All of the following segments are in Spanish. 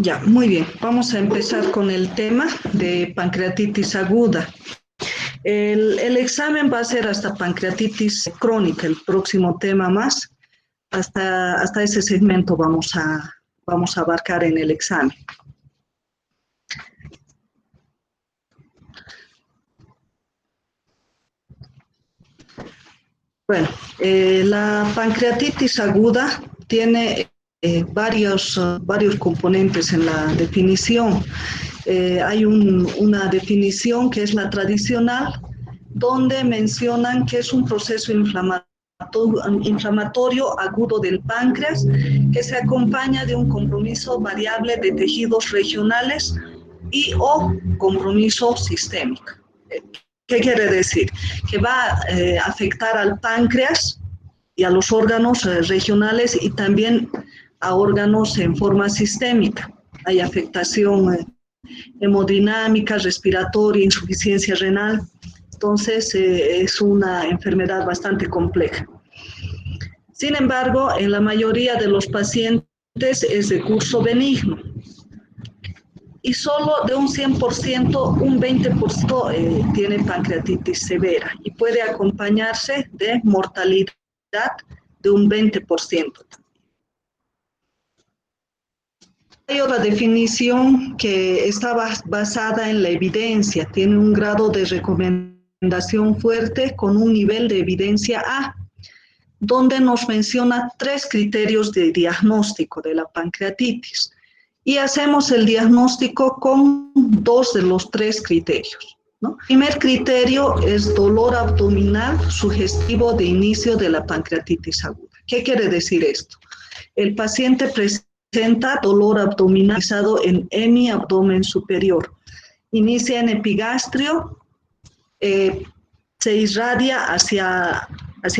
Ya, muy bien. Vamos a empezar con el tema de pancreatitis aguda. El examen va a ser hasta pancreatitis crónica, el próximo tema más. Hasta ese segmento vamos a abarcar en el examen. Bueno, la pancreatitis aguda tiene varios componentes en la definición. Hay una definición que es la tradicional, donde mencionan que es un proceso inflamatorio agudo del páncreas que se acompaña de un compromiso variable de tejidos regionales y o compromiso sistémico. ¿Qué quiere decir? Que va a afectar al páncreas y a los órganos regionales y también a órganos en forma sistémica. Hay afectación hemodinámica, respiratoria, insuficiencia renal. Entonces, es una enfermedad bastante compleja. Sin embargo, en la mayoría de los pacientes es de curso benigno. Y solo de un 100%, un 20% tiene pancreatitis severa y puede acompañarse de mortalidad de un 20%. Hay otra definición que está basada en la evidencia, tiene un grado de recomendación fuerte con un nivel de evidencia A, donde nos menciona 3 criterios de diagnóstico de la pancreatitis. Y hacemos el diagnóstico con 2 de los 3 criterios, ¿no? El primer criterio es dolor abdominal sugestivo de inicio de la pancreatitis aguda. ¿Qué quiere decir esto? El paciente presenta dolor abdominal en hemiabdomen superior. Inicia en epigastrio, se irradia hacia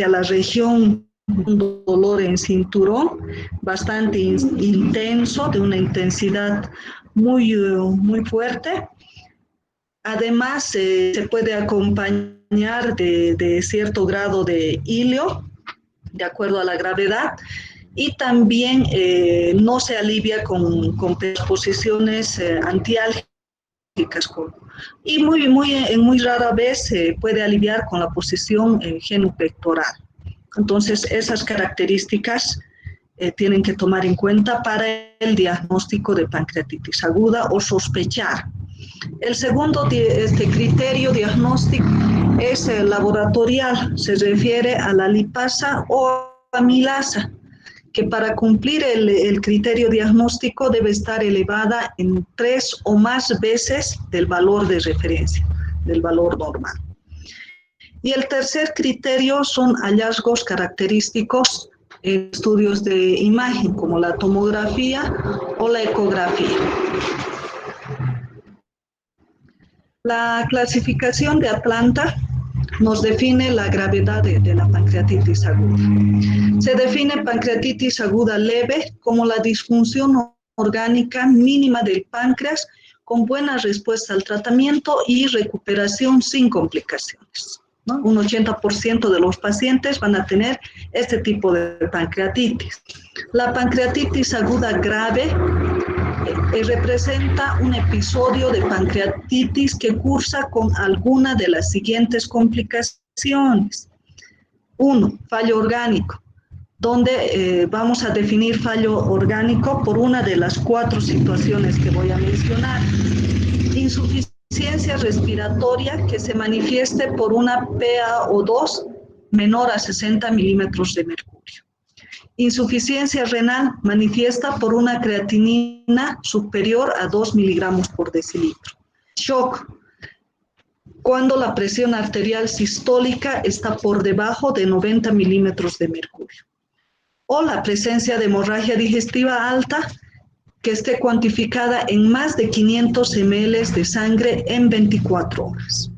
la región, un dolor en cinturón bastante intenso, de una intensidad muy fuerte. Además, se puede acompañar de cierto grado de hilio, de acuerdo a la gravedad, y también no se alivia con posiciones antiálgicas. Y en muy rara vez se puede aliviar con la posición genupectoral. Entonces, esas características tienen que tomar en cuenta para el diagnóstico de pancreatitis aguda o sospechar. El segundo criterio diagnóstico es laboratorial, se refiere a la lipasa o amilasa, que para cumplir el criterio diagnóstico debe estar elevada en 3 o más veces del valor de referencia, del valor normal. Y el tercer criterio son hallazgos característicos en estudios de imagen, como la tomografía o la ecografía. La clasificación de Atlanta nos define la gravedad de la pancreatitis aguda. Se define pancreatitis aguda leve como la disfunción orgánica mínima del páncreas con buena respuesta al tratamiento y recuperación sin complicaciones, ¿no? Un 80% de los pacientes van a tener este tipo de pancreatitis. La pancreatitis aguda grave representa un episodio de pancreatitis que cursa con alguna de las siguientes complicaciones. 1. Fallo orgánico, donde vamos a definir fallo orgánico por una de las 4 situaciones que voy a mencionar. Insuficiencia respiratoria que se manifieste por una PaO2 menor a 60 milímetros de mercurio. Insuficiencia renal manifiesta por una creatinina superior a 2 miligramos por decilitro. Shock, cuando la presión arterial sistólica está por debajo de 90 milímetros de mercurio. O la presencia de hemorragia digestiva alta que esté cuantificada en más de 500 ml de sangre en 24 horas.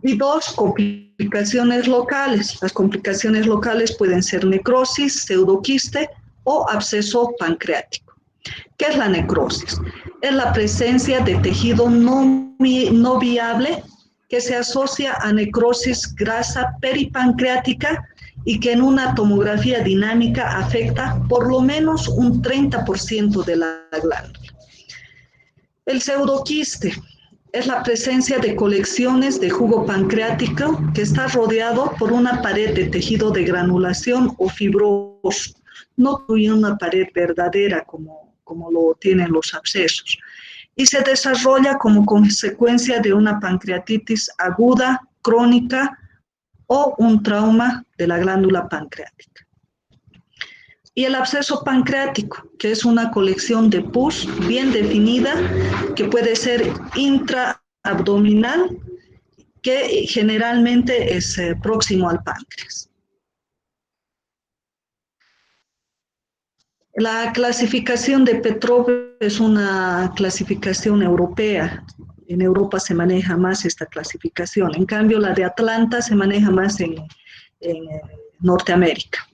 Y 2, complicaciones locales. Las complicaciones locales pueden ser necrosis, pseudoquiste o absceso pancreático. ¿Qué es la necrosis? Es la presencia de tejido no viable que se asocia a necrosis grasa peripancreática y que en una tomografía dinámica afecta por lo menos un 30% de la glándula. El pseudoquiste es la presencia de colecciones de jugo pancreático que está rodeado por una pared de tejido de granulación o fibroso, no una pared verdadera como lo tienen los abscesos, y se desarrolla como consecuencia de una pancreatitis aguda, crónica o un trauma de la glándula pancreática. Y el absceso pancreático, que es una colección de pus bien definida, que puede ser intraabdominal, que generalmente es próximo al páncreas. La clasificación de Petrov es una clasificación europea. En Europa se maneja más esta clasificación. En cambio, la de Atlanta se maneja más en Norteamérica.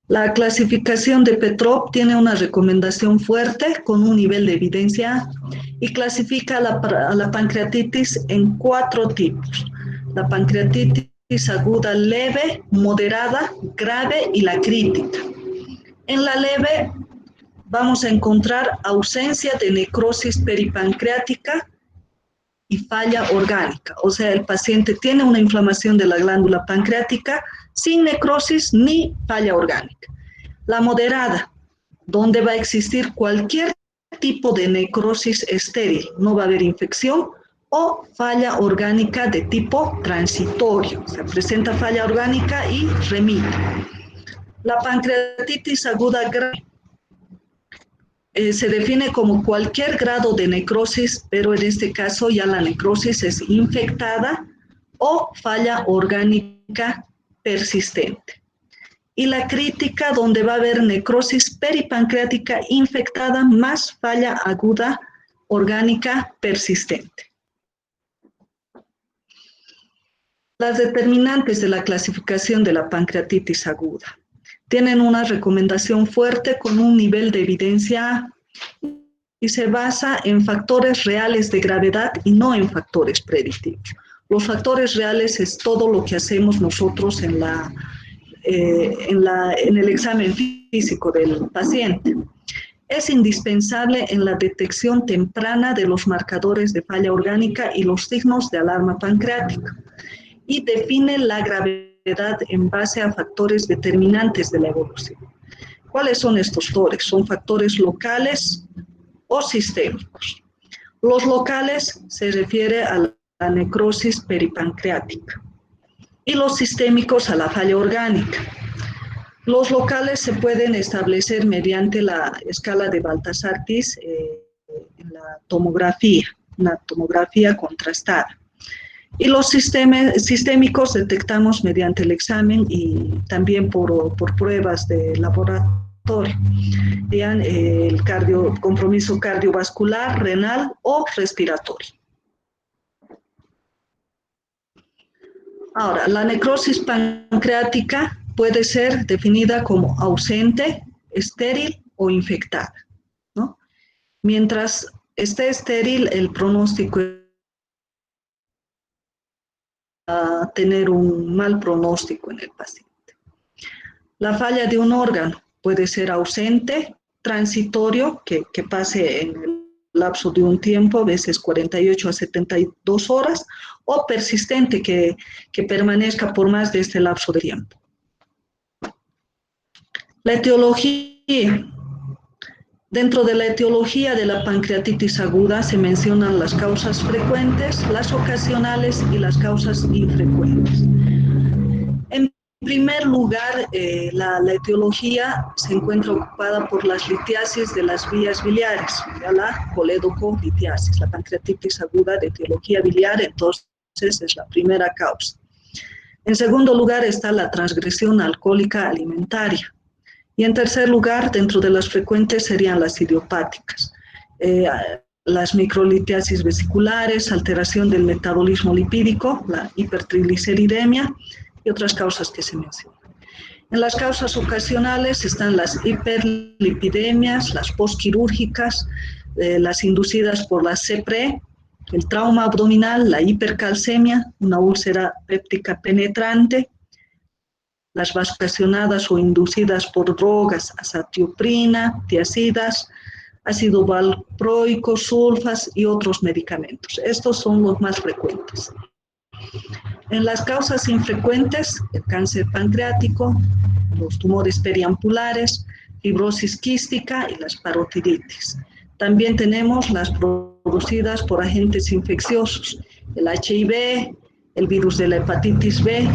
La clasificación de Petrov tiene una recomendación fuerte con un nivel de evidencia y clasifica a la pancreatitis en 4 tipos. La pancreatitis aguda leve, moderada, grave y la crítica. En la leve vamos a encontrar ausencia de necrosis peripancreática y falla orgánica. O sea, el paciente tiene una inflamación de la glándula pancreática sin necrosis ni falla orgánica. La moderada, donde va a existir cualquier tipo de necrosis estéril, no va a haber infección o falla orgánica de tipo transitorio. Se presenta falla orgánica y remite. La pancreatitis aguda grave se define como cualquier grado de necrosis, pero en este caso ya la necrosis es infectada o falla orgánica persistente. Y la crítica, donde va a haber necrosis peripancreática infectada más falla aguda orgánica persistente. Las determinantes de la clasificación de la pancreatitis aguda tienen una recomendación fuerte con un nivel de evidencia y se basa en factores reales de gravedad y no en factores predictivos. Los factores reales es todo lo que hacemos nosotros en el examen físico del paciente. Es indispensable en la detección temprana de los marcadores de falla orgánica y los signos de alarma pancreática y define la gravedad en base a factores determinantes de la evolución. ¿Cuáles son estos factores? Son factores locales o sistémicos. Los locales se refiere a la necrosis peripancreática y los sistémicos a la falla orgánica. Los locales se pueden establecer mediante la escala de Baltasar-Kiss en la tomografía, una tomografía contrastada. Y los sistémicos detectamos mediante el examen y también por pruebas de laboratorio. Vean el compromiso cardiovascular, renal o respiratorio. Ahora, la necrosis pancreática puede ser definida como ausente, estéril o infectada, ¿no? Mientras esté estéril, el pronóstico es a tener un mal pronóstico en el paciente. La falla de un órgano puede ser ausente, transitorio, que pase en el lapso de un tiempo, a veces 48 a 72 horas, o persistente, que permanezca por más de este lapso de tiempo. La etiología. Dentro de la etiología de la pancreatitis aguda se mencionan las causas frecuentes, las ocasionales y las causas infrecuentes. En primer lugar, la etiología se encuentra ocupada por las litiasis de las vías biliares, la coledoccolitiasis, la pancreatitis aguda de etiología biliar, entonces es la primera causa. En segundo lugar está la transgresión alcohólica alimentaria. Y en tercer lugar, dentro de las frecuentes serían las idiopáticas, las microlitiasis vesiculares, alteración del metabolismo lipídico, la hipertrigliceridemia y otras causas que se mencionan. En las causas ocasionales están las hiperlipidemias, las postquirúrgicas, las inducidas por la CPRE, el trauma abdominal, la hipercalcemia, una úlcera péptica penetrante, las vacacionadas o inducidas por drogas, azatioprina, tiazidas, ácido valproico, sulfas y otros medicamentos. Estos son los más frecuentes. En las causas infrecuentes, el cáncer pancreático, los tumores periampulares, fibrosis quística y las parotiditis. También tenemos las producidas por agentes infecciosos, el HIV, el virus de la hepatitis B,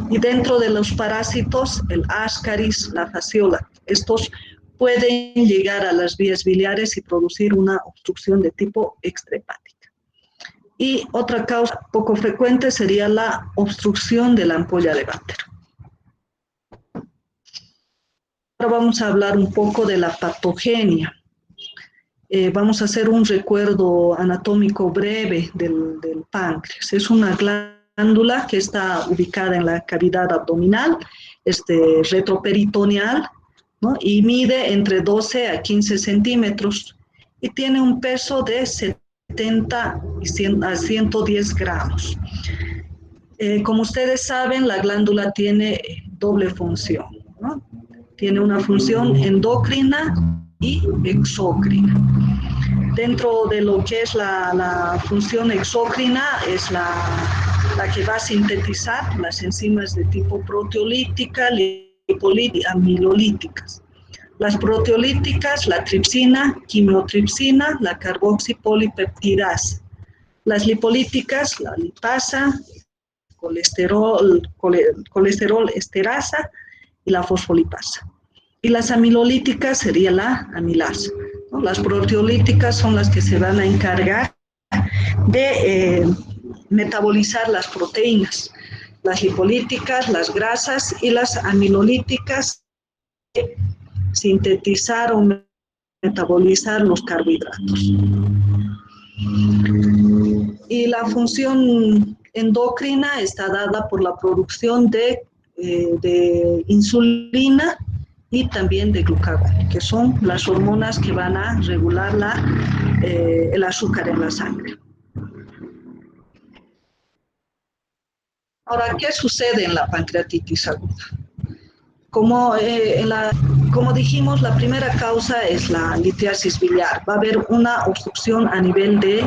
y dentro de los parásitos, el Ascaris, la fasciola. Estos pueden llegar a las vías biliares y producir una obstrucción de tipo extrahepática. Y otra causa poco frecuente sería la obstrucción de la ampolla de Vater. Ahora vamos a hablar un poco de la patogenia. Vamos a hacer un recuerdo anatómico breve del páncreas. Es una glándula que está ubicada en la cavidad abdominal, retroperitoneal, ¿no? Y mide entre 12 a 15 centímetros y tiene un peso de 70 a 110 gramos. Como ustedes saben, la glándula tiene doble función, ¿no? Tiene una función endocrina y exócrina. Dentro de lo que es la función exócrina es la que va a sintetizar las enzimas de tipo proteolítica, lipolítica y amilolíticas. Las proteolíticas, la tripsina, quimiotripsina, la carboxipolipeptidasa. Las lipolíticas, la lipasa, colesterol esterasa y la fosfolipasa. Y las amilolíticas sería la amilasa, ¿no? Las proteolíticas son las que se van a encargar de metabolizar las proteínas. Las lipolíticas, las grasas, y las amilolíticas, sintetizar o metabolizar los carbohidratos. Y la función endocrina está dada por la producción de insulina y también de glucagón, que son las hormonas que van a regular el azúcar en la sangre. Ahora, ¿qué sucede en la pancreatitis aguda? Como dijimos, la primera causa es la litiasis biliar. Va a haber una obstrucción a nivel de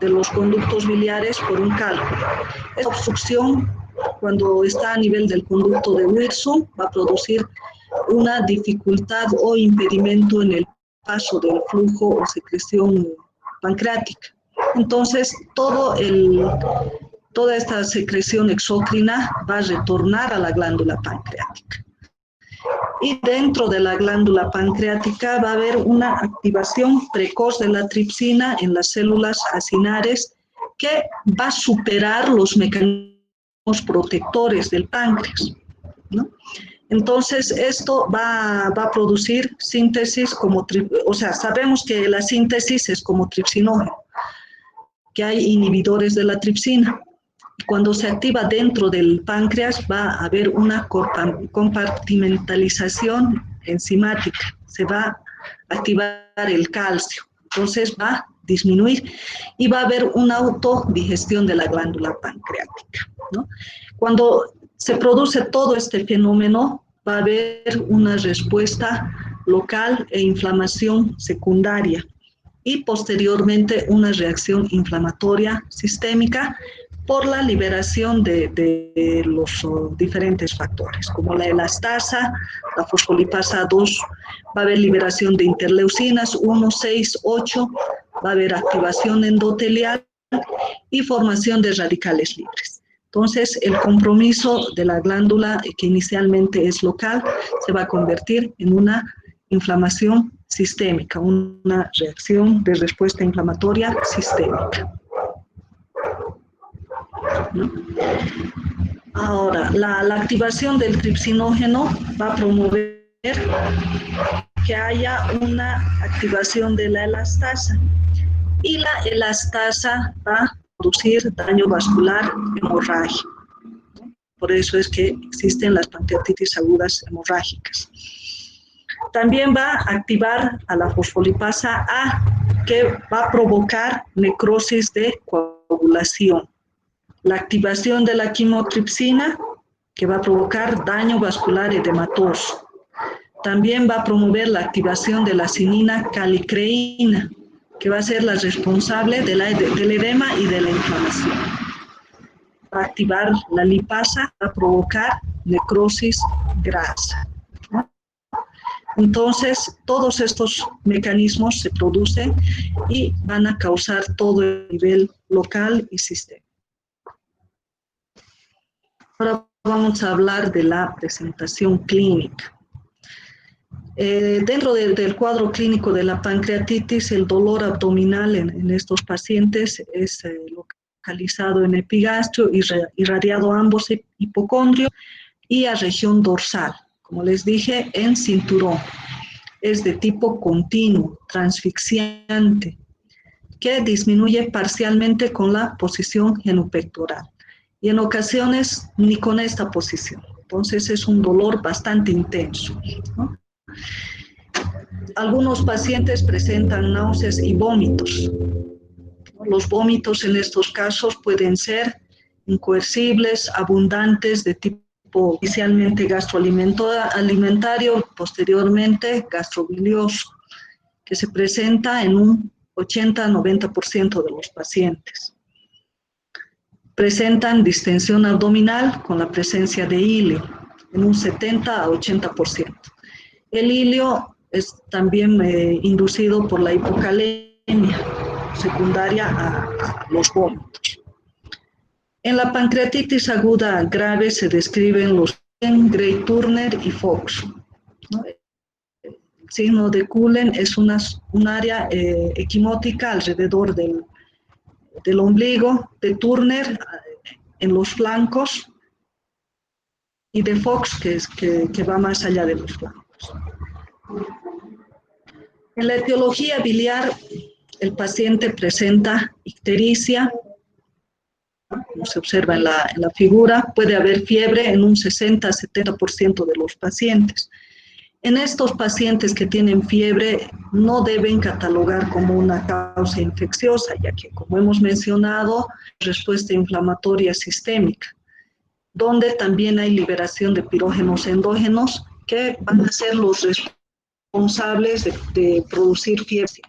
los conductos biliares por un cálculo. Esta obstrucción, cuando está a nivel del conducto de Wirsum, va a producir una dificultad o impedimento en el paso del flujo o secreción pancreática. Entonces, toda esta secreción exócrina va a retornar a la glándula pancreática. Y dentro de la glándula pancreática va a haber una activación precoz de la tripsina en las células acinares que va a superar los mecanismos protectores del páncreas, ¿no? Entonces, esto va a producir síntesis sabemos que la síntesis es como tripsinógeno, que hay inhibidores de la tripsina. Cuando se activa dentro del páncreas va a haber una compartimentalización enzimática, se va a activar el calcio, entonces va a disminuir y va a haber una autodigestión de la glándula pancreática, ¿no? Cuando se produce todo este fenómeno, va a haber una respuesta local e inflamación secundaria y posteriormente una reacción inflamatoria sistémica por la liberación de los diferentes factores, como la elastasa, la fosfolipasa 2, va a haber liberación de interleucinas 1, 6, 8, va a haber activación endotelial y formación de radicales libres. Entonces, el compromiso de la glándula, que inicialmente es local, se va a convertir en una inflamación sistémica, una reacción de respuesta inflamatoria sistémica, ¿no? Ahora, la activación del tripsinógeno va a promover que haya una activación de la elastasa y la elastasa va a producir daño vascular hemorrágico. Por eso es que existen las pancreatitis agudas hemorrágicas. También va a activar a la fosfolipasa A, que va a provocar necrosis de coagulación. La activación de la quimotripsina que va a provocar daño vascular edematoso. También va a promover la activación de la acinina calicreína, que va a ser la responsable del edema y de la inflamación. Va a activar la lipasa, va a provocar necrosis grasa. Entonces, todos estos mecanismos se producen y van a causar todo el nivel local y sistémico. Ahora vamos a hablar de la presentación clínica. Dentro del cuadro clínico de la pancreatitis, el dolor abdominal en estos pacientes es localizado en epigastrio, irradiado a ambos hipocondrios y a región dorsal. Como les dije, en cinturón. Es de tipo continuo, transfixiante, que disminuye parcialmente con la posición genupectoral y en ocasiones ni con esta posición. Entonces es un dolor bastante intenso, ¿no? Algunos pacientes presentan náuseas y vómitos. Los vómitos en estos casos pueden ser incoercibles, abundantes, de tipo inicialmente gastroalimentario, posteriormente gastrobilioso, que se presenta en un 80-90% de los pacientes. Presentan distensión abdominal con la presencia de ilio, en un 70-80%. El ilio es también inducido por la hipocalemia secundaria a los vómitos. En la pancreatitis aguda grave se describen los Gray, Turner y Fox, ¿no? El signo de Cullen es un área equimótica alrededor del ombligo, de Turner en los flancos y de Fox que va más allá de los flancos. En la etiología biliar, el paciente presenta ictericia, como se observa en la figura, puede haber fiebre en un 60-70% de los pacientes. En estos pacientes que tienen fiebre no deben catalogar como una causa infecciosa, ya que, como hemos mencionado, respuesta inflamatoria sistémica, donde también hay liberación de pirógenos endógenos que van a ser los responsables de producir fiebre.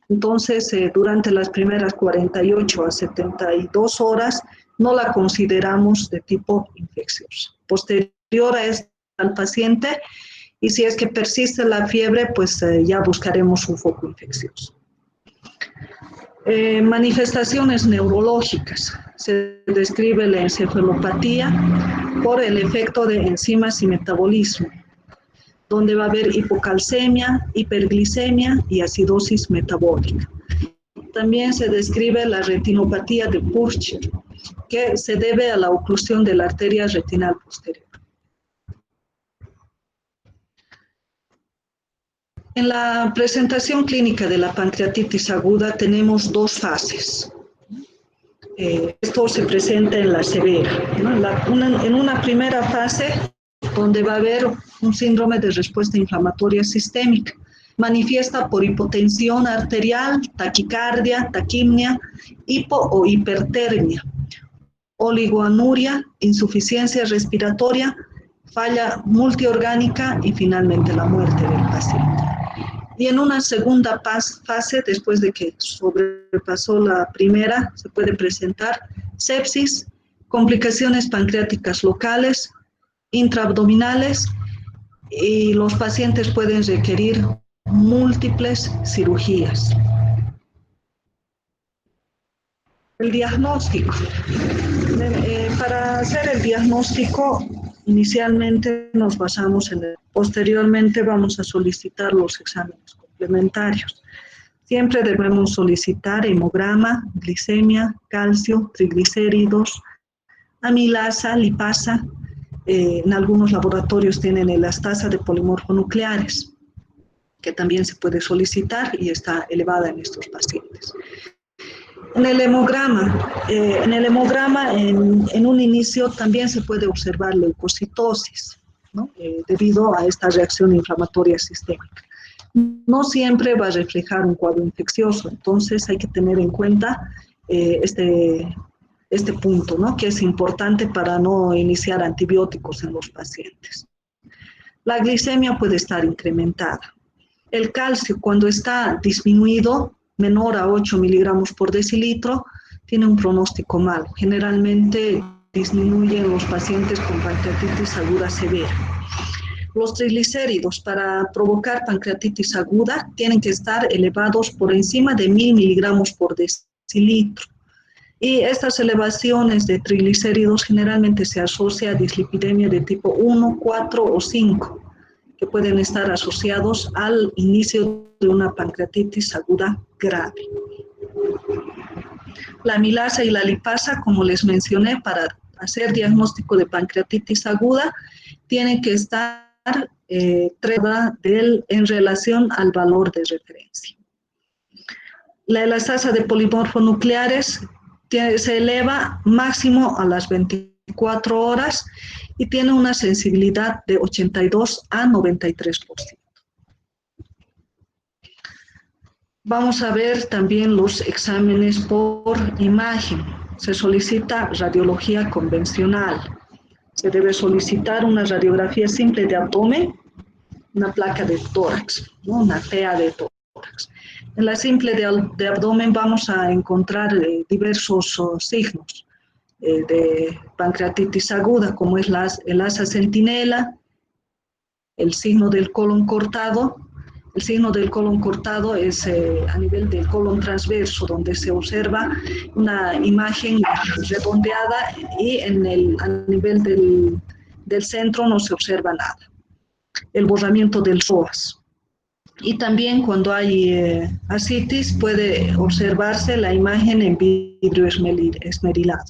Entonces, durante las primeras 48 a 72 horas, no la consideramos de tipo infeccioso. Posterior a esto al paciente, y si es que persiste la fiebre, pues ya buscaremos un foco infeccioso. Manifestaciones neurológicas. Se describe la encefalopatía por el efecto de enzimas y metabolismo, donde va a haber hipocalcemia, hiperglicemia y acidosis metabólica. También se describe la retinopatía de Purcher, que se debe a la oclusión de la arteria retinal posterior. En la presentación clínica de la pancreatitis aguda tenemos dos fases. Esto se presenta en la severa, ¿no? En una primera fase, donde va a haber un síndrome de respuesta inflamatoria sistémica. Manifiesta por hipotensión arterial, taquicardia, taquimia, hipo o hipertermia, oligoanuria, insuficiencia respiratoria, falla multiorgánica y finalmente la muerte del paciente. Y en una segunda fase, después de que sobrepasó la primera, se puede presentar sepsis, complicaciones pancreáticas locales, intraabdominales, y los pacientes pueden requerir múltiples cirugías. El diagnóstico. Para hacer el diagnóstico, inicialmente nos basamos en posteriormente vamos a solicitar los exámenes complementarios. Siempre debemos solicitar hemograma, glicemia, calcio, triglicéridos, amilasa, lipasa. En algunos laboratorios tienen elastasa de polimorfonucleares, que también se puede solicitar y está elevada en estos pacientes. En el hemograma, en un inicio también se puede observar leucocitosis, ¿no? Debido a esta reacción inflamatoria sistémica. No siempre va a reflejar un cuadro infeccioso, entonces hay que tener en cuenta este este punto, ¿no? Que es importante para no iniciar antibióticos en los pacientes. La glicemia puede estar incrementada. El calcio, cuando está disminuido, menor a 8 miligramos por decilitro, tiene un pronóstico malo. Generalmente disminuye en los pacientes con pancreatitis aguda severa. Los triglicéridos para provocar pancreatitis aguda tienen que estar elevados por encima de 1000 miligramos por decilitro. Y estas elevaciones de triglicéridos generalmente se asocia a dislipidemia de tipo 1, 4 o 5, que pueden estar asociados al inicio de una pancreatitis aguda grave. La amilasa y la lipasa, como les mencioné, para hacer diagnóstico de pancreatitis aguda, tienen que estar en relación al valor de referencia. La elastasa de polimorfonucleares se eleva máximo a las 24 horas y tiene una sensibilidad de 82 a 93%. Vamos a ver también los exámenes por imagen. Se solicita radiología convencional. Se debe solicitar una radiografía simple de abdomen, una placa de tórax, ¿no? Una TEA de tórax. En la simple de abdomen vamos a encontrar diversos signos de pancreatitis aguda, como es el asa centinela, el signo del colon cortado. El signo del colon cortado es a nivel del colon transverso, donde se observa una imagen redondeada y a nivel del centro no se observa nada. El borramiento del psoas. Y también cuando hay ascitis puede observarse la imagen en vidrio esmerilado.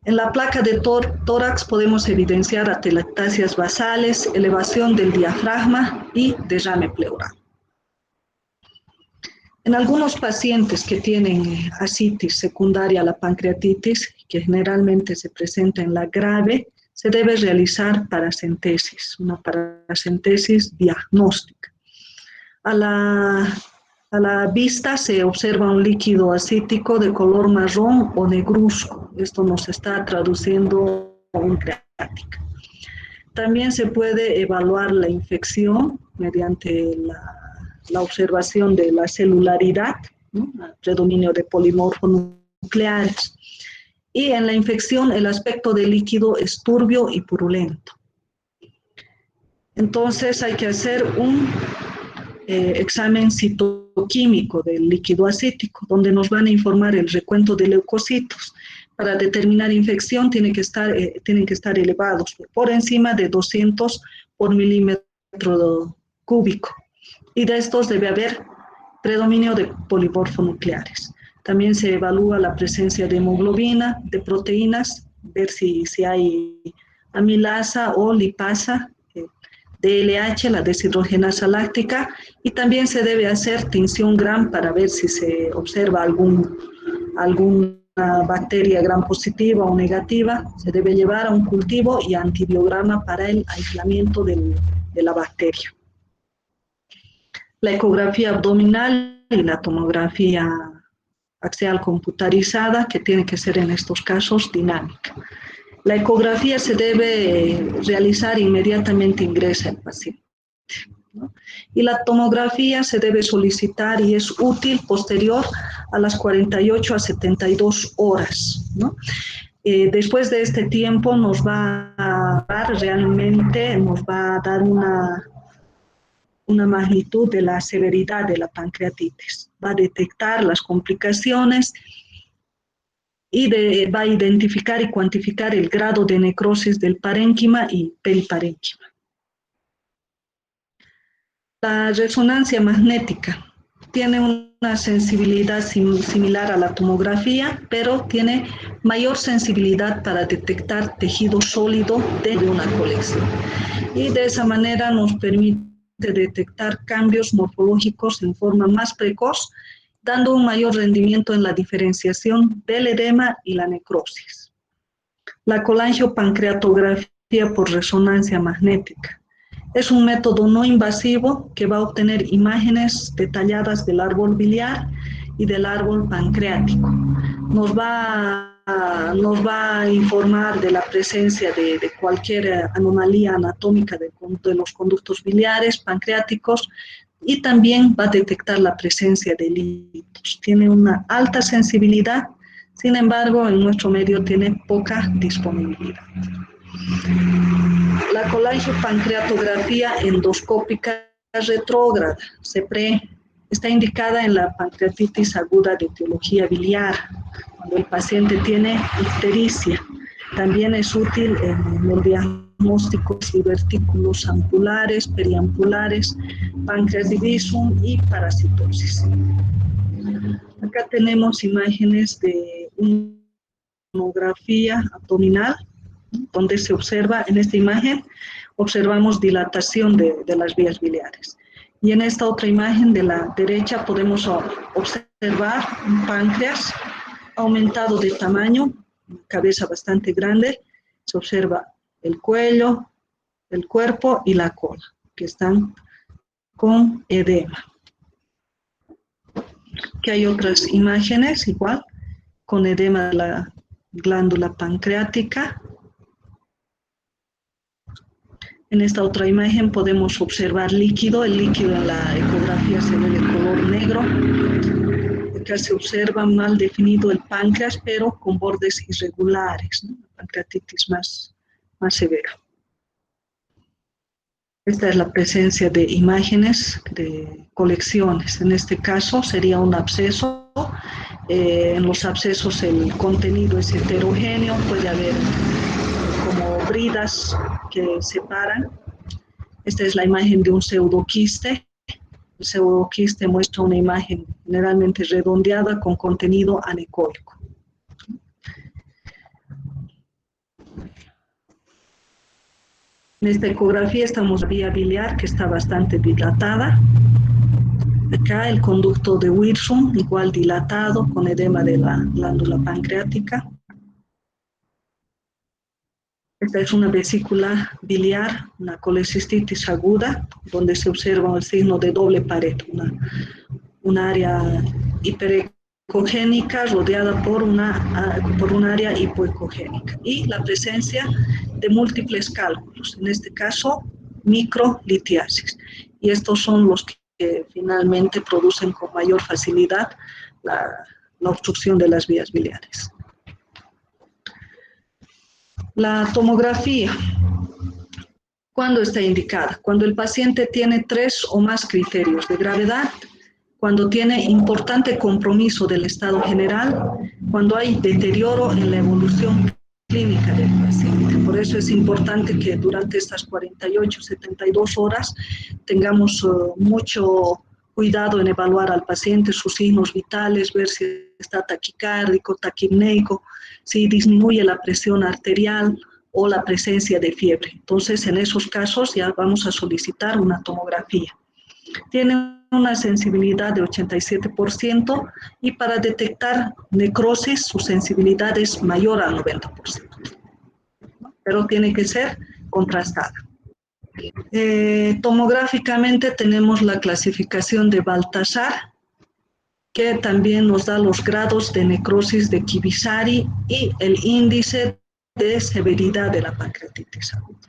En la placa de tórax podemos evidenciar atelectasias basales, elevación del diafragma y derrame pleural. En algunos pacientes que tienen ascitis secundaria a la pancreatitis, que generalmente se presenta en la grave, se debe realizar paracentesis, una paracentesis diagnóstica. A la vista se observa un líquido acítico de color marrón o negruzco. Esto nos está traduciendo a una pancreática. También se puede evaluar la infección mediante la observación de la celularidad, ¿no? El predominio de polimorfonucleares. Y en la infección el aspecto del líquido es turbio y purulento. Entonces hay que hacer un examen citoquímico del líquido acítico, donde nos van a informar el recuento de leucocitos. Para determinar infección tienen que estar elevados por encima de 200 por milímetro cúbico. Y de estos debe haber predominio de polimorfonucleares. También se evalúa la presencia de hemoglobina, de proteínas, ver si hay amilasa o lipasa, DLH, la deshidrogenasa láctica, y también se debe hacer tinción Gram para ver si se observa alguna bacteria Gram positiva o negativa. Se debe llevar a un cultivo y antibiograma para el aislamiento de la bacteria. La ecografía abdominal y la tomografía axial computarizada, que tiene que ser en estos casos dinámica. La ecografía se debe realizar inmediatamente ingresa el paciente, ¿no? Y la tomografía se debe solicitar y es útil posterior a las 48 a 72 horas, ¿no? Después de este tiempo nos va a dar una magnitud de la severidad de la pancreatitis. Va a detectar las complicaciones y va a identificar y cuantificar el grado de necrosis del parénquima y periparénquima. La resonancia magnética tiene una sensibilidad similar a la tomografía, pero tiene mayor sensibilidad para detectar tejido sólido de una colección. Y de esa manera nos permite detectar cambios morfológicos en forma más precoz, dando un mayor rendimiento en la diferenciación del edema y la necrosis. La colangiopancreatografía por resonancia magnética es un método no invasivo que va a obtener imágenes detalladas del árbol biliar y del árbol pancreático. Nos va nos va a informar de la presencia de cualquier anomalía anatómica de los conductos biliares, pancreáticos, y también va a detectar la presencia de líquidos. Tiene una alta sensibilidad, sin embargo, en nuestro medio tiene poca disponibilidad. La colangiopancreatografía endoscópica retrógrada, CEPRE, está indicada en la pancreatitis aguda de etiología biliar, cuando el paciente tiene ictericia. También es útil en el diagnóstico de divertículos ampulares, periampulares, páncreas divisum y parasitosis. Acá tenemos imágenes de una tomografía abdominal, donde se observa, en esta imagen, observamos dilatación de las vías biliares. Y en esta otra imagen de la derecha podemos observar un páncreas aumentado de tamaño, cabeza bastante grande, se observa el cuello, el cuerpo y la cola, que están con edema. Que hay otras imágenes igual, con edema de la glándula pancreática. En esta otra imagen podemos observar líquido. El líquido en la ecografía se ve de color negro. Acá se observa mal definido el páncreas, pero con bordes irregulares, ¿no? Pancreatitis más severa. Esta es la presencia de imágenes de colecciones. En este caso sería un absceso. En los abscesos el contenido es heterogéneo, puede haber como bridas que separan. Esta es la imagen de un pseudoquiste. El pseudoquiste muestra una imagen generalmente redondeada con contenido anecoico. En esta ecografía estamos vía biliar que está bastante dilatada. Acá el conducto de Wirsum igual dilatado con edema de la glándula pancreática. Esta es una vesícula biliar, una colecistitis aguda, donde se observa el signo de doble pared, una área hiperecogénica rodeada por un área hipoecogénica, y la presencia de múltiples cálculos, en este caso microlitiasis. Y estos son los que finalmente producen con mayor facilidad la obstrucción de las vías biliares. La tomografía, ¿cuándo está indicada? Cuando el paciente tiene 3 o más criterios de gravedad, cuando tiene importante compromiso del estado general, cuando hay deterioro en la evolución clínica del paciente. Por eso es importante que durante estas 48, 72 horas tengamos mucho cuidado en evaluar al paciente, sus signos vitales, ver si está taquicárdico, taquipneico, si disminuye la presión arterial o la presencia de fiebre. Entonces, en esos casos ya vamos a solicitar una tomografía. Tiene una sensibilidad de 87% y para detectar necrosis su sensibilidad es mayor al 90%, pero tiene que ser contrastada. Tomográficamente tenemos la clasificación de Baltasar, que también nos da los grados de necrosis de Kivisari y el índice de severidad de la pancreatitis aguda.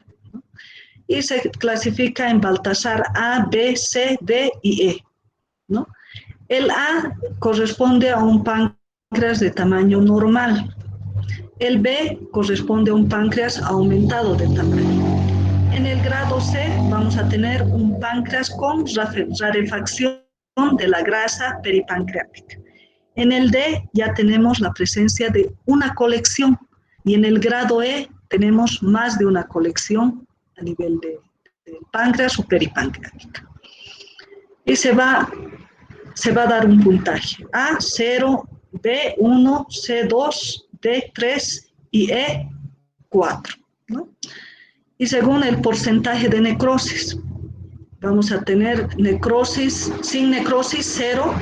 Y se clasifica en Baltasar A, B, C, D y E, ¿no? El A corresponde a un páncreas de tamaño normal. El B corresponde a un páncreas aumentado de tamaño. En el grado C vamos a tener un páncreas con rarefacción de la grasa peripancreática. En el D ya tenemos la presencia de una colección y en el grado E tenemos más de una colección a nivel del páncreas o peripancreática. Y se va a dar un puntaje: A0, B1, C2, D3 y E4, ¿no? Y según el porcentaje de necrosis, vamos a tener necrosis, sin necrosis 0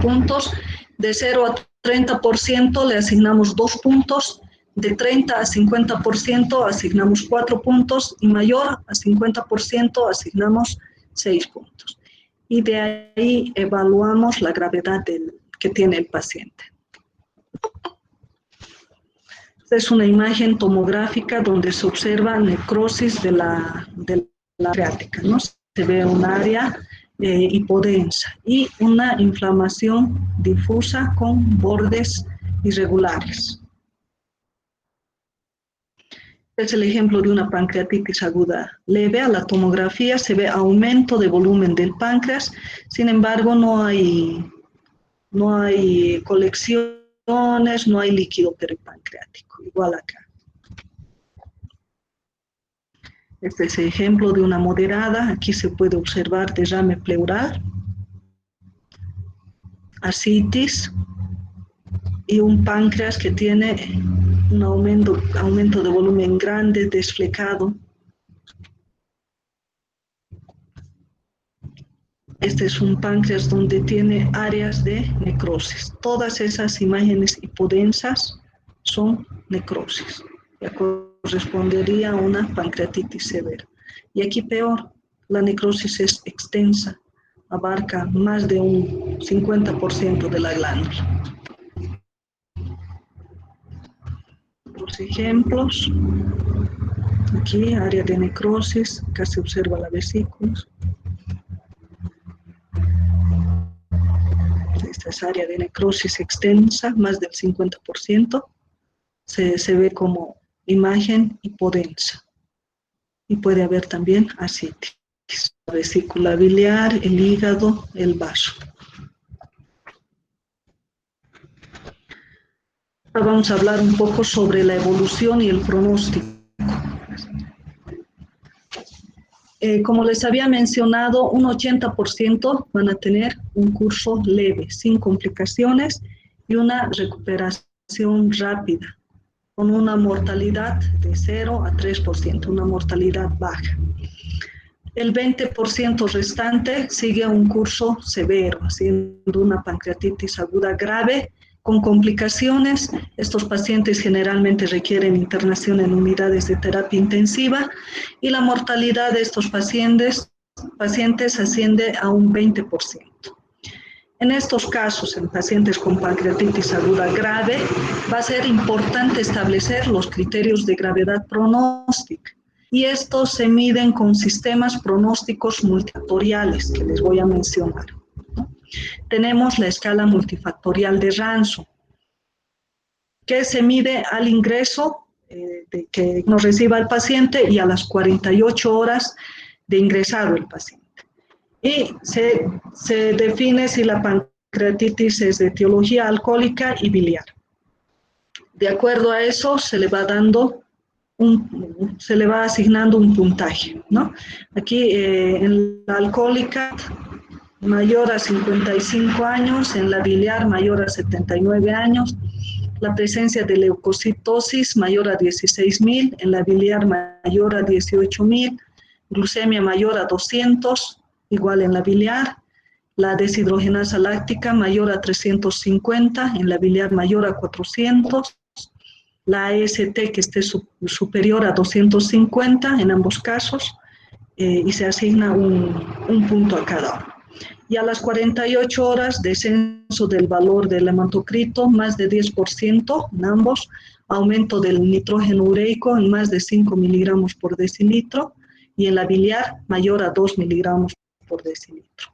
puntos, de 0 a 30% le asignamos 2 puntos, de 30 a 50% asignamos 4 puntos y mayor a 50% asignamos 6 puntos. Y de ahí evaluamos la gravedad que tiene el paciente. Esta es una imagen tomográfica donde se observa necrosis de la pancreática, ¿no? Se ve un área hipodensa y una inflamación difusa con bordes irregulares. Es el ejemplo de una pancreatitis aguda leve. A la tomografía se ve aumento de volumen del páncreas, sin embargo no hay colecciones, no hay líquido peripancreático, igual acá. Este es el ejemplo de una moderada. Aquí se puede observar derrame pleural, ascitis y un páncreas que tiene un aumento de volumen grande, desflecado. Este es un páncreas donde tiene áreas de necrosis. Todas esas imágenes hipodensas son necrosis. Ya correspondería a una pancreatitis severa. Y aquí peor, la necrosis es extensa, abarca más de un 50% de la glándula. Los ejemplos, aquí área de necrosis, acá se observa la vesícula. Esta es área de necrosis extensa, más del 50%. Se ve como imagen hipodensa. Y puede haber también ascitis, la vesícula biliar, el hígado, el vaso. Ahora vamos a hablar un poco sobre la evolución y el pronóstico. Como les había mencionado, un 80% van a tener un curso leve, sin complicaciones y una recuperación rápida, con una mortalidad de 0 a 3%, una mortalidad baja. El 20% restante sigue un curso severo, haciendo una pancreatitis aguda grave, con complicaciones. Estos pacientes generalmente requieren internación en unidades de terapia intensiva y la mortalidad de estos pacientes asciende a un 20%. En estos casos, en pacientes con pancreatitis aguda grave, va a ser importante establecer los criterios de gravedad pronóstica. Y estos se miden con sistemas pronósticos multifactoriales que les voy a mencionar, ¿no? Tenemos la escala multifactorial de Ranson, que se mide al ingreso que nos reciba el paciente y a las 48 horas de ingresado el paciente. Y se define si la pancreatitis es de etiología alcohólica y biliar. De acuerdo a eso, se le va asignando un puntaje, ¿no? Aquí en la alcohólica mayor a 55 años, en la biliar mayor a 79 años, la presencia de leucocitosis mayor a 16.000, en la biliar mayor a 18.000, glucemia mayor a 200, igual en la biliar, la deshidrogenasa láctica mayor a 350, en la biliar mayor a 400, la AST que esté superior a 250 en ambos casos, y se asigna un punto a cada uno. Y a las 48 horas, descenso del valor del hematocrito, más de 10% en ambos, aumento del nitrógeno ureico en más de 5 miligramos por decilitro, y en la biliar mayor a 2 miligramos por decilitro.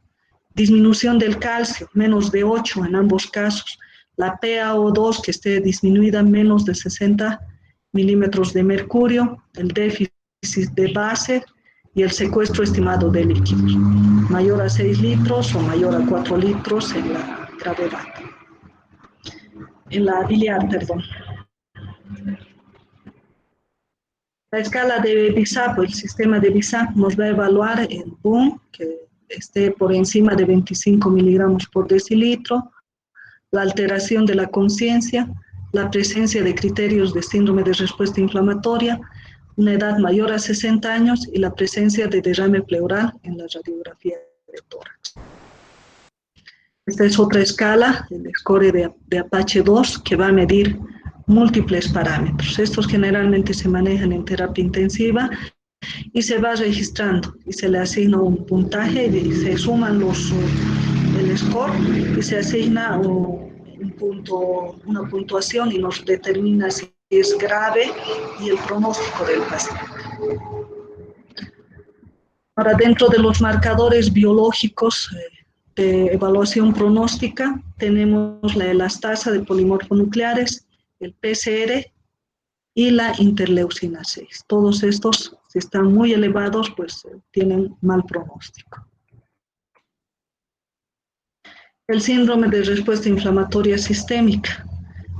Disminución del calcio, menos de 8 en ambos casos. La PaO2 que esté disminuida menos de 60 milímetros de mercurio, el déficit de base y el secuestro estimado de líquidos, mayor a 6 litros o mayor a 4 litros en la gravedad. En la biliar, perdón. La escala de BISAP, el sistema de BISAP, nos va a evaluar el BUM, que esté por encima de 25 miligramos por decilitro, la alteración de la conciencia, la presencia de criterios de síndrome de respuesta inflamatoria, una edad mayor a 60 años y la presencia de derrame pleural en la radiografía de tórax. Esta es otra escala, el score de Apache 2, que va a medir múltiples parámetros. Estos generalmente se manejan en terapia intensiva y se va registrando y se le asigna un puntaje y se suman el score y se asigna una puntuación y nos determina si es grave y el pronóstico del paciente. Ahora, dentro de los marcadores biológicos de evaluación pronóstica, tenemos la elastasa de polimorfonucleares, el PCR y la interleucina 6. Todos estos, si están muy elevados, pues tienen mal pronóstico. El síndrome de respuesta inflamatoria sistémica.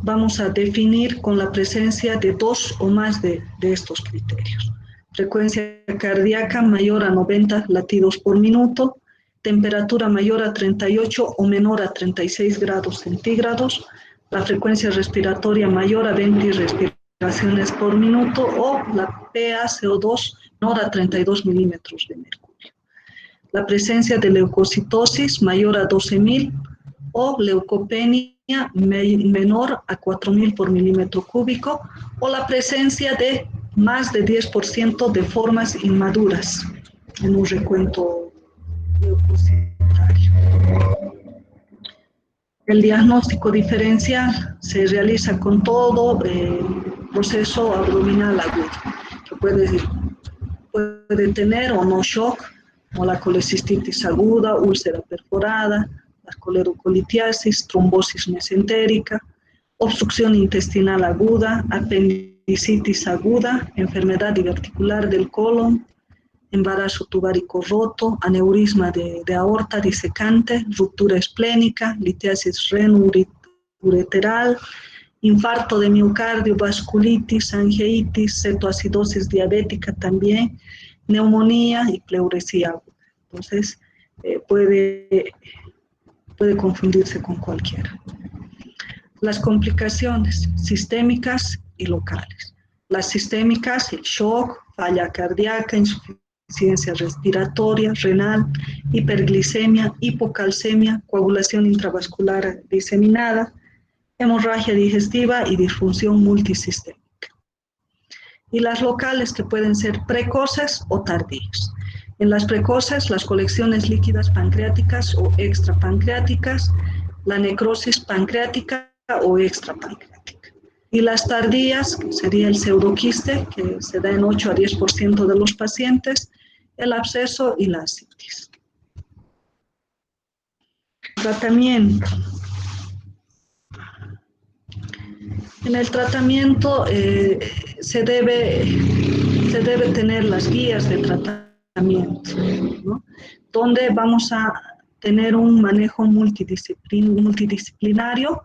Vamos a definir con la presencia de 2 o más de estos criterios. Frecuencia cardíaca mayor a 90 latidos por minuto, temperatura mayor a 38 o menor a 36 grados centígrados, la frecuencia respiratoria mayor a 20 respiraciones por minuto o la PaCO2 menor a 32 milímetros de mercurio. La presencia de leucocitosis mayor a 12.000 o leucopenia menor a 4.000 por milímetro cúbico o la presencia de más de 10% de formas inmaduras en un recuento leucocitario. El diagnóstico diferencial se realiza con todo proceso abdominal agudo, que puede tener o no shock, como la colecistitis aguda, úlcera perforada, la colerocolitiasis, trombosis mesentérica, obstrucción intestinal aguda, apendicitis aguda, enfermedad diverticular del colon, embarazo tubárico roto, aneurisma de aorta disecante, ruptura esplénica, litiasis reno-ureteral, infarto de miocardio, vasculitis, angeitis, cetoacidosis diabética también, neumonía y pleuresía aguda. Entonces, puede confundirse con cualquiera. Las complicaciones sistémicas y locales. Las sistémicas, el shock, falla cardíaca, insuficiencia respiratoria, renal, hiperglicemia, hipocalcemia, coagulación intravascular diseminada, hemorragia digestiva y disfunción multisistémica. Y las locales, que pueden ser precoces o tardías. En las precoces, las colecciones líquidas pancreáticas o extrapancreáticas, la necrosis pancreática o extrapancreática. Y las tardías, que sería el pseudoquiste, que se da en 8 a 10% de los pacientes, el absceso y la ascitis. Tratamiento. En el tratamiento se debe tener las guías de tratamiento, ¿no? Donde vamos a tener un manejo multidisciplinario,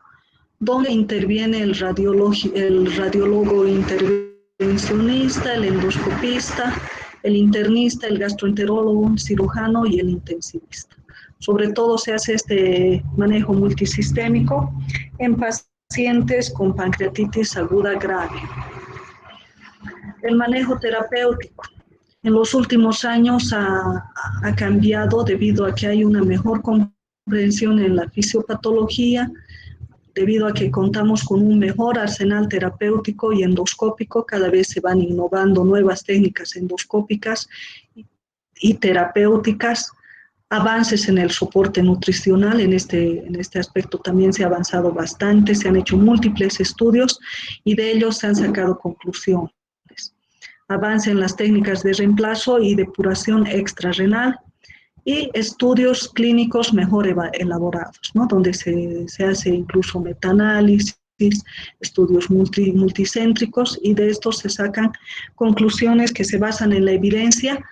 donde interviene el radiólogo intervencionista, el endoscopista, el internista, el gastroenterólogo, el cirujano y el intensivista. Sobre todo se hace este manejo multisistémico en pacientes con pancreatitis aguda grave. El manejo terapéutico. En los últimos años ha cambiado debido a que hay una mejor comprensión en la fisiopatología, debido a que contamos con un mejor arsenal terapéutico y endoscópico. Cada vez se van innovando nuevas técnicas endoscópicas y terapéuticas, avances en el soporte nutricional. En este aspecto también se ha avanzado bastante, se han hecho múltiples estudios y de ellos se han sacado conclusiones. Avance en las técnicas de reemplazo y depuración extrarrenal y estudios clínicos mejor elaborados, ¿no? Donde se hace incluso metaanálisis, estudios multicéntricos, y de estos se sacan conclusiones que se basan en la evidencia,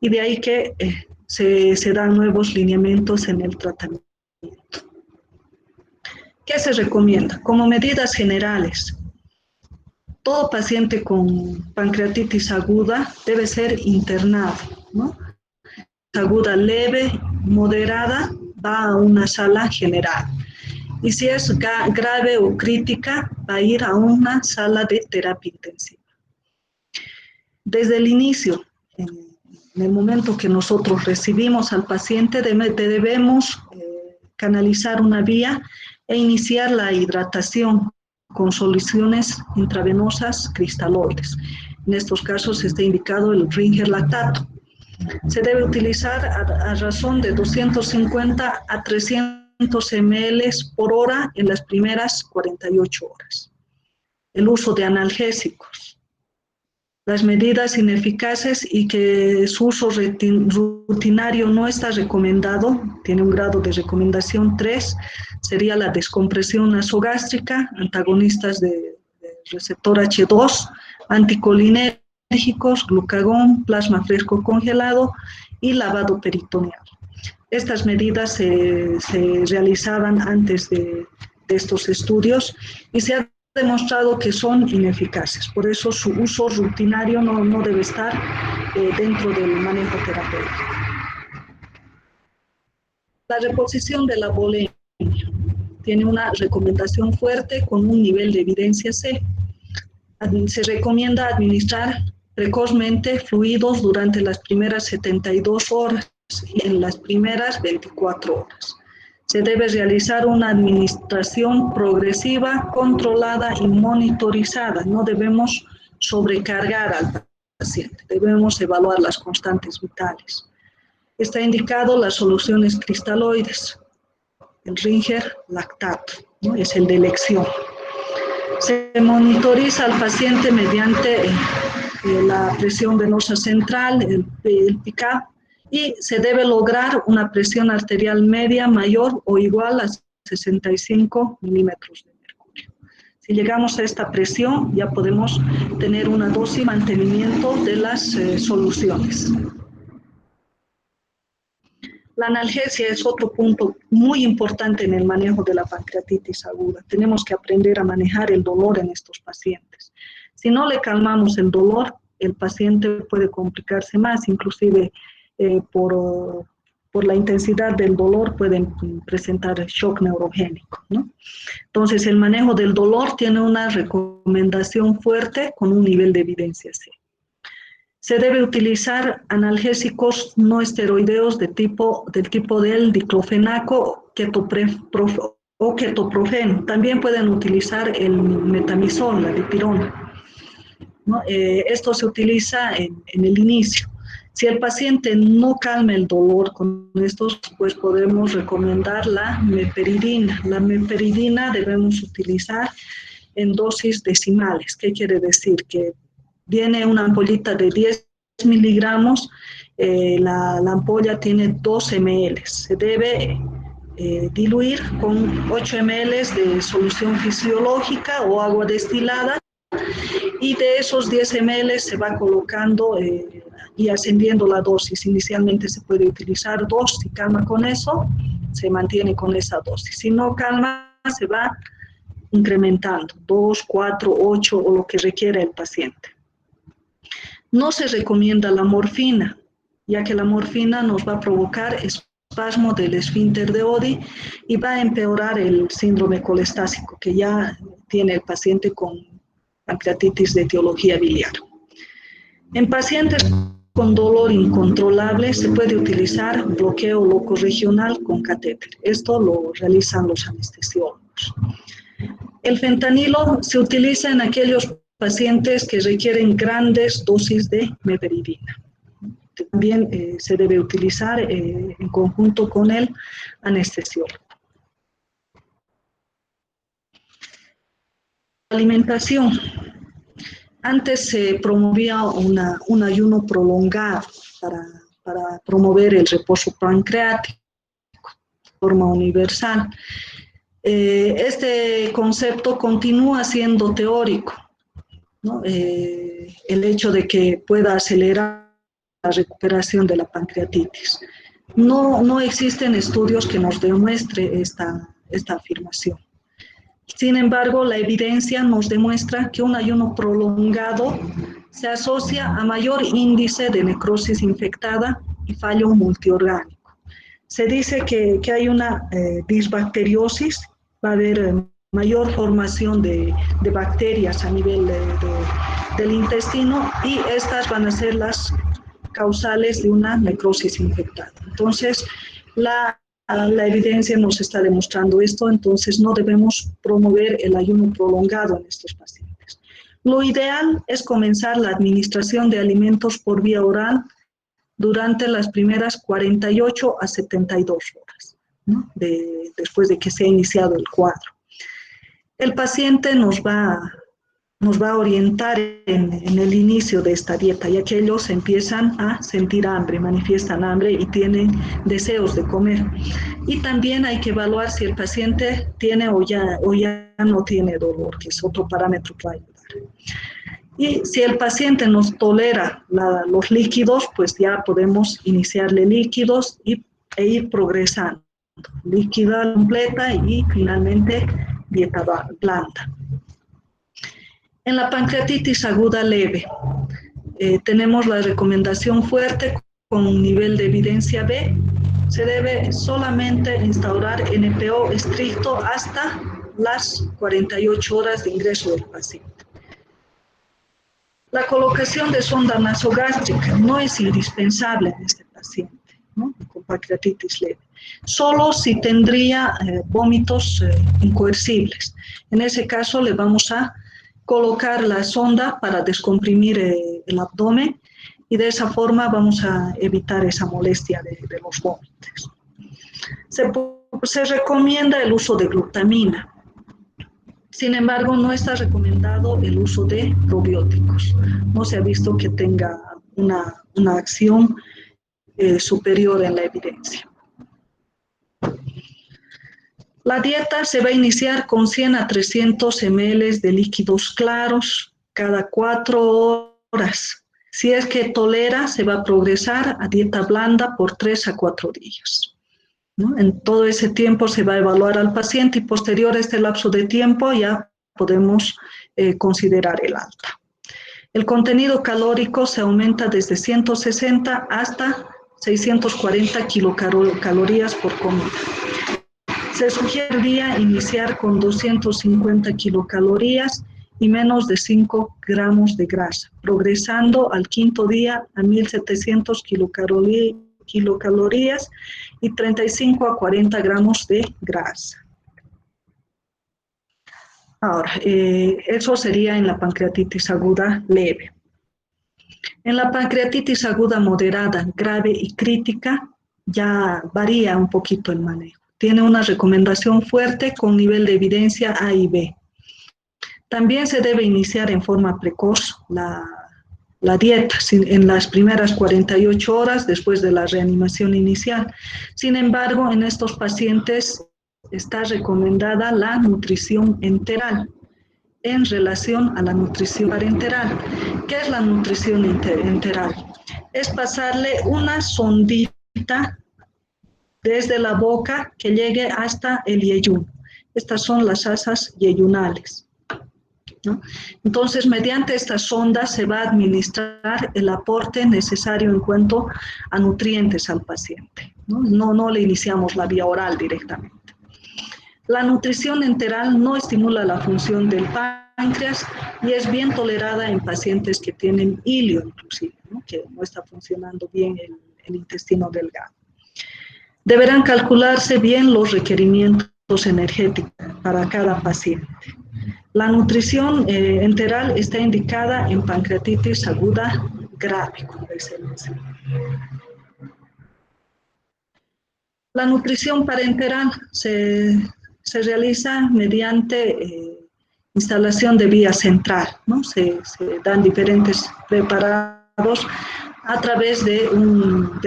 y de ahí que se dan nuevos lineamientos en el tratamiento. ¿Qué se recomienda? Como medidas generales, todo paciente con pancreatitis aguda debe ser internado, ¿no? Aguda leve, moderada, va a una sala general. Y si es grave o crítica, va a ir a una sala de terapia intensiva. Desde el inicio, en el momento que nosotros recibimos al paciente, debemos canalizar una vía e iniciar la hidratación con soluciones intravenosas cristaloides. En estos casos está indicado el Ringer lactato. Se debe utilizar a razón de 250 a 300 ml por hora en las primeras 48 horas. el uso de analgésicos. Las medidas ineficaces y que su uso rutinario no está recomendado, tiene un grado de recomendación 3, sería la descompresión nasogástrica, antagonistas de receptor H2, anticolinérgicos, glucagón, plasma fresco congelado y lavado peritoneal. Estas medidas se realizaban antes de estos estudios y se ha demostrado que son ineficaces. Por eso su uso rutinario no debe estar dentro del manejo terapéutico. La reposición de la volemia tiene una recomendación fuerte con un nivel de evidencia C. Se recomienda administrar precozmente fluidos durante las primeras 72 horas y en las primeras 24 horas. Se debe realizar una administración progresiva, controlada y monitorizada. No debemos sobrecargar al paciente, debemos evaluar las constantes vitales. Está indicado las soluciones cristaloides, el Ringer lactato, ¿no? Es el de elección. Se monitoriza al paciente mediante la presión venosa central, el PICAP, y se debe lograr una presión arterial media mayor o igual a 65 milímetros de mercurio. Si llegamos a esta presión, ya podemos tener una dosis y mantenimiento de las soluciones. La analgesia es otro punto muy importante en el manejo de la pancreatitis aguda. Tenemos que aprender a manejar el dolor en estos pacientes. Si no le calmamos el dolor, el paciente puede complicarse más, inclusive por la intensidad del dolor pueden presentar shock neurogénico, ¿no? Entonces, el manejo del dolor tiene una recomendación fuerte con un nivel de evidencia C. Se debe utilizar analgésicos no esteroideos del tipo del diclofenaco o ketoprofeno. También pueden utilizar el metamizol, la dipirona, ¿no? Esto se utiliza en el inicio. Si el paciente no calma el dolor con estos, pues podemos recomendar la meperidina. La meperidina debemos utilizar en dosis decimales. ¿Qué quiere decir? Que viene una ampollita de 10 miligramos, la ampolla tiene 2 ml. Se debe diluir con 8 ml de solución fisiológica o agua destilada, y de esos 10 ml se va colocando y ascendiendo la dosis. Inicialmente se puede utilizar 2, si calma con eso, se mantiene con esa dosis. Si no calma, se va incrementando, 2, 4, 8 o lo que requiera el paciente. No se recomienda la morfina, ya que la morfina nos va a provocar espasmo del esfínter de Oddi y va a empeorar el síndrome colestásico que ya tiene el paciente con pancreatitis de etiología biliar. En pacientes con dolor incontrolable se puede utilizar bloqueo locorregional con catéter. Esto lo realizan los anestesiólogos. El fentanilo se utiliza en aquellos pacientes que requieren grandes dosis de meperidina. También se debe utilizar en conjunto con el anestesiólogo. Alimentación. Antes se promovía un ayuno prolongado para promover el reposo pancreático de forma universal. Este concepto continúa siendo teórico, ¿no? El hecho de que pueda acelerar la recuperación de la pancreatitis. No existen estudios que nos demuestren esta afirmación. Sin embargo, la evidencia nos demuestra que un ayuno prolongado se asocia a mayor índice de necrosis infectada y fallo multiorgánico. Se dice que hay una disbacteriosis, va a haber mayor formación de bacterias a nivel del intestino, y estas van a ser las causales de una necrosis infectada. Entonces, la evidencia nos está demostrando esto, entonces no debemos promover el ayuno prolongado en estos pacientes. Lo ideal es comenzar la administración de alimentos por vía oral durante las primeras 48 a 72 horas, ¿no? Después de que se ha iniciado el cuadro. El paciente nos va nos va a orientar en el inicio de esta dieta, ya que ellos empiezan a sentir hambre, manifiestan hambre y tienen deseos de comer. Y también hay que evaluar si el paciente tiene o ya no tiene dolor, que es otro parámetro que va a ayudar. Y si el paciente nos tolera los líquidos, pues ya podemos iniciarle líquidos e ir progresando. Líquida completa y finalmente dieta blanda. En la pancreatitis aguda leve, tenemos la recomendación fuerte con un nivel de evidencia B. Se debe solamente instaurar NPO estricto hasta las 48 horas de ingreso del paciente. La colocación de sonda nasogástrica no es indispensable en este paciente, ¿no?, con pancreatitis leve. Solo si tendría vómitos incoercibles. En ese caso le vamos a colocar la sonda para descomprimir el abdomen y de esa forma vamos a evitar esa molestia de los vómitos. Se recomienda el uso de glutamina. Sin embargo, no está recomendado el uso de probióticos. No se ha visto que tenga una acción superior en la evidencia. La dieta se va a iniciar con 100 a 300 ml de líquidos claros cada 4 horas. Si es que tolera, se va a progresar a dieta blanda por 3 a 4 días. ¿No? En todo ese tiempo se va a evaluar al paciente y posterior a este lapso de tiempo ya podemos considerar el alta. El contenido calórico se aumenta desde 160 hasta 640 kilocalorías por comida. Se sugeriría iniciar con 250 kilocalorías y menos de 5 gramos de grasa, progresando al quinto día a 1700 kilocalorías y 35 a 40 gramos de grasa. Ahora, eso sería en la pancreatitis aguda leve. En la pancreatitis aguda moderada, grave y crítica, ya varía un poquito el manejo. Tiene una recomendación fuerte con nivel de evidencia A y B. También se debe iniciar en forma precoz la dieta en las primeras 48 horas después de la reanimación inicial. Sin embargo, en estos pacientes está recomendada la nutrición enteral en relación a la nutrición parenteral. ¿Qué es la nutrición enteral? Es pasarle una sondita desde la boca que llegue hasta el yeyuno. Estas son las asas yeyunales, ¿no? Entonces, mediante esta sonda se va a administrar el aporte necesario en cuanto a nutrientes al paciente, ¿no? No le iniciamos la vía oral directamente. La nutrición enteral no estimula la función del páncreas y es bien tolerada en pacientes que tienen ilio, inclusive, ¿no?, que no está funcionando bien el intestino delgado. Deberán calcularse bien los requerimientos energéticos para cada paciente. La nutrición enteral está indicada en pancreatitis aguda grave, como dice el mencionado. La nutrición parenteral se realiza mediante instalación de vía central, ¿no? Se dan diferentes preparados a través de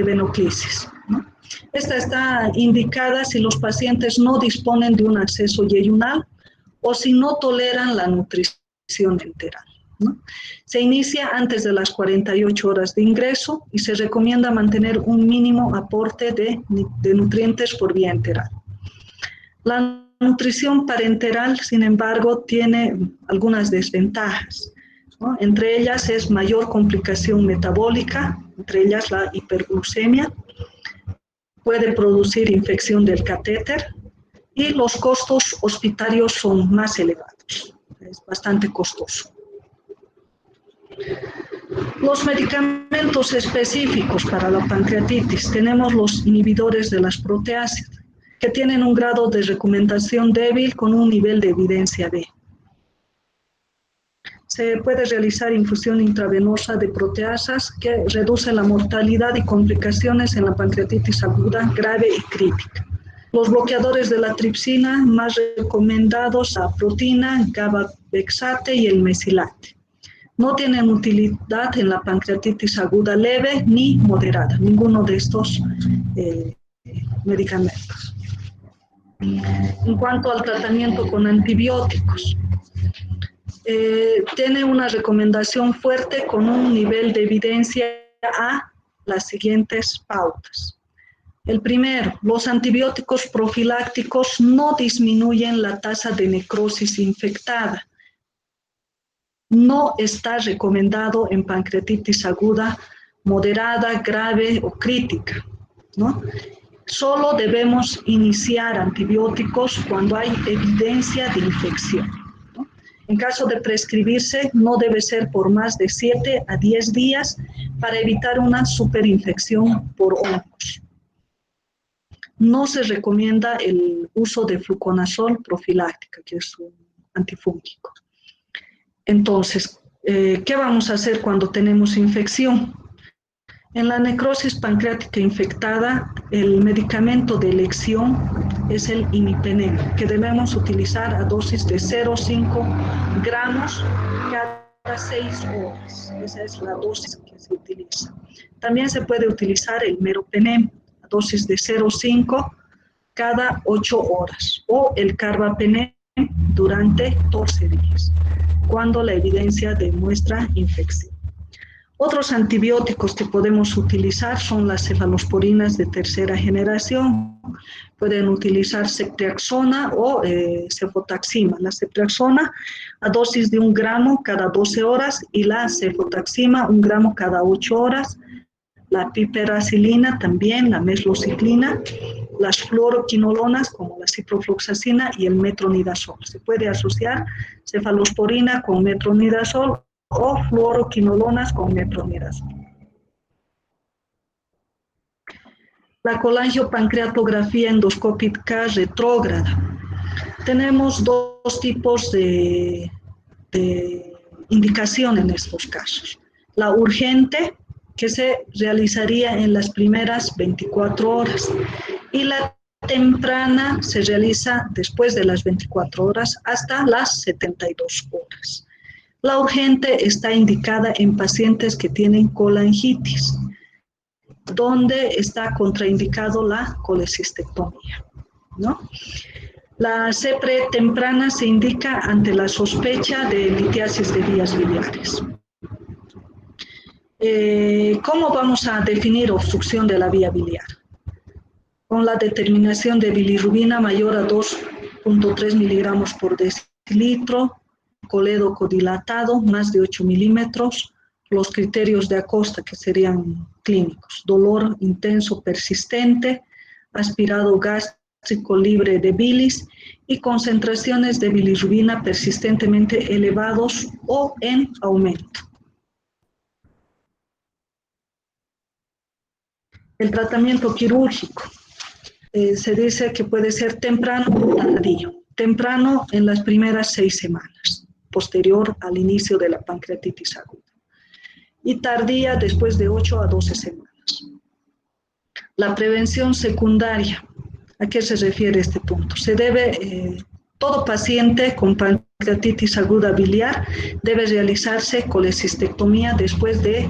venoclisis, ¿no? Esta está indicada si los pacientes no disponen de un acceso yeyunal o si no toleran la nutrición enteral, ¿no? Se inicia antes de las 48 horas de ingreso y se recomienda mantener un mínimo aporte de nutrientes por vía enteral. La nutrición parenteral, sin embargo, tiene algunas desventajas, ¿no? Entre ellas es mayor complicación metabólica, entre ellas la hiperglucemia, puede producir infección del catéter y los costos hospitalarios son más elevados, es bastante costoso. Los medicamentos específicos para la pancreatitis, tenemos los inhibidores de las proteasas, que tienen un grado de recomendación débil con un nivel de evidencia B. Se puede realizar infusión intravenosa de proteasas que reduce la mortalidad y complicaciones en la pancreatitis aguda, grave y crítica. Los bloqueadores de la tripsina más recomendados, la proteína, Bexate y el mesilate. No tienen utilidad en la pancreatitis aguda leve ni moderada, ninguno de estos medicamentos. En cuanto al tratamiento con antibióticos, tiene una recomendación fuerte con un nivel de evidencia a las siguientes pautas. El primero, los antibióticos profilácticos no disminuyen la tasa de necrosis infectada. No está recomendado en pancreatitis aguda, moderada, grave o crítica, ¿no? Solo debemos iniciar antibióticos cuando hay evidencia de infección, ¿no? En caso de prescribirse, no debe ser por más de 7 a 10 días para evitar una superinfección por hongos. No se recomienda el uso de fluconazol profiláctica, que es un antifúngico. Entonces, ¿qué vamos a hacer cuando tenemos infección? En la necrosis pancreática infectada, el medicamento de elección es el imipenem, que debemos utilizar a dosis de 0,5 gramos cada 6 horas. Esa es la dosis que se utiliza. También se puede utilizar el meropenem, a dosis de 0,5 cada 8 horas, o el carbapenem durante 12 días, cuando la evidencia demuestra infección. Otros antibióticos que podemos utilizar son las cefalosporinas de tercera generación. Pueden utilizar ceftriaxona o cefotaxima. La ceftriaxona a dosis de 1 gramo cada 12 horas y la cefotaxima 1 gramo cada 8 horas. La piperacilina también, la meslociclina, las fluoroquinolonas como la ciprofloxacina y el metronidazol. Se puede asociar cefalosporina con metronidazol o fluoroquinolonas con metronidazol. La colangiopancreatografía endoscópica retrógrada. Tenemos dos tipos de indicación en estos casos. La urgente, que se realizaría en las primeras 24 horas, y la temprana se realiza después de las 24 horas hasta las 72 horas. La urgente está indicada en pacientes que tienen colangitis, donde está contraindicado la colecistectomía, ¿no? La CEPRE temprana se indica ante la sospecha de litiasis de vías biliares. ¿Cómo vamos a definir obstrucción de la vía biliar? Con la determinación de bilirrubina mayor a 2.3 miligramos por decilitro, colédoco dilatado, más de 8 milímetros, los criterios de Acosta que serían clínicos, dolor intenso persistente, aspirado gástrico libre de bilis y concentraciones de bilirrubina persistentemente elevados o en aumento. El tratamiento quirúrgico se dice que puede ser temprano o tardío. Temprano en las primeras 6 semanas, posterior al inicio de la pancreatitis aguda. Y tardía después de 8 a 12 semanas. La prevención secundaria, ¿a qué se refiere este punto? Se debe, todo paciente con pancreatitis aguda biliar debe realizarse colecistectomía después de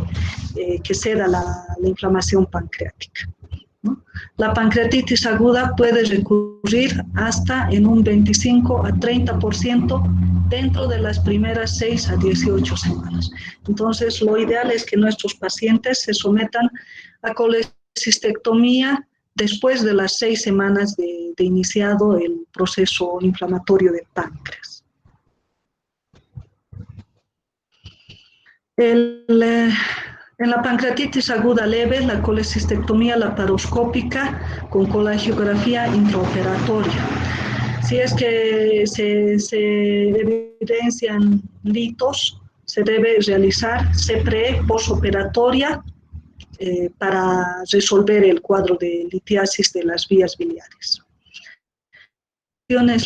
que ceda la inflamación pancreática, ¿no? La pancreatitis aguda puede recurrir hasta en un 25 a 30% dentro de las primeras 6 a 18 semanas. Entonces, lo ideal es que nuestros pacientes se sometan a colecistectomía después de las 6 semanas de iniciado el proceso inflamatorio del páncreas. En la pancreatitis aguda leve, la colecistectomía laparoscópica con colangiografía intraoperatoria. Si es que se evidencian litos, se debe realizar CPRE postoperatoria para resolver el cuadro de litiasis de las vías biliares.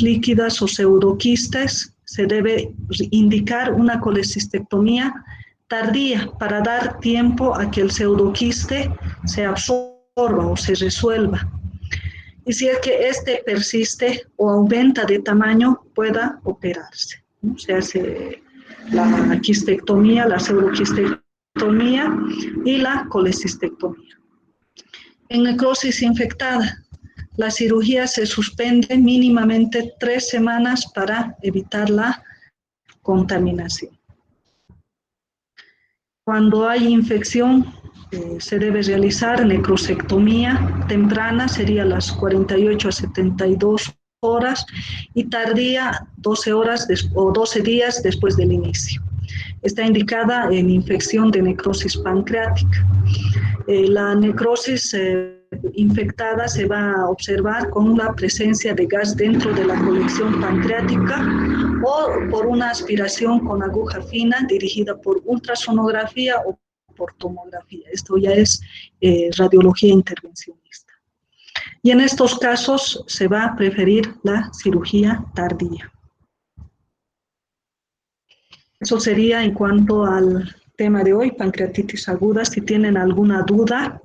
Líquidas o pseudoquistes, se debe indicar una colecistectomía tardía para dar tiempo a que el pseudoquiste se absorba o se resuelva. Y si es que este persiste o aumenta de tamaño, pueda operarse. ¿no? Se hace la quistectomía, la pseudoquistectomía y la colecistectomía. En necrosis infectada, la cirugía se suspende mínimamente 3 semanas para evitar la contaminación. Cuando hay infección, se debe realizar necrosectomía temprana, sería las 48 a 72 horas, y tardía 12 horas o 12 días después del inicio. Está indicada en infección de necrosis pancreática. La necrosis infectada se va a observar con la presencia de gas dentro de la colección pancreática o por una aspiración con aguja fina dirigida por ultrasonografía o por tomografía. Esto ya es radiología intervencionista. Y en estos casos se va a preferir la cirugía tardía. Eso sería en cuanto al tema de hoy, pancreatitis aguda. Si tienen alguna duda.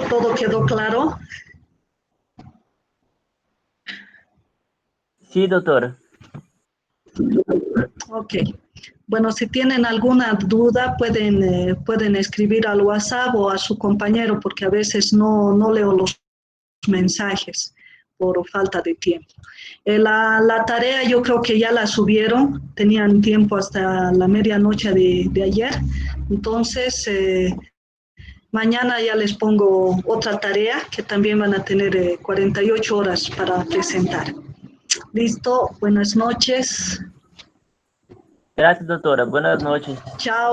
¿Todo quedó claro? Sí, doctor. Ok. Bueno, si tienen alguna duda, pueden escribir al WhatsApp o a su compañero, porque a veces no leo los mensajes por falta de tiempo. La tarea yo creo que ya la subieron, tenían tiempo hasta la medianoche de ayer, entonces mañana ya les pongo otra tarea que también van a tener 48 horas para presentar. Listo, buenas noches. Gracias, doctora. Buenas noches. Chao.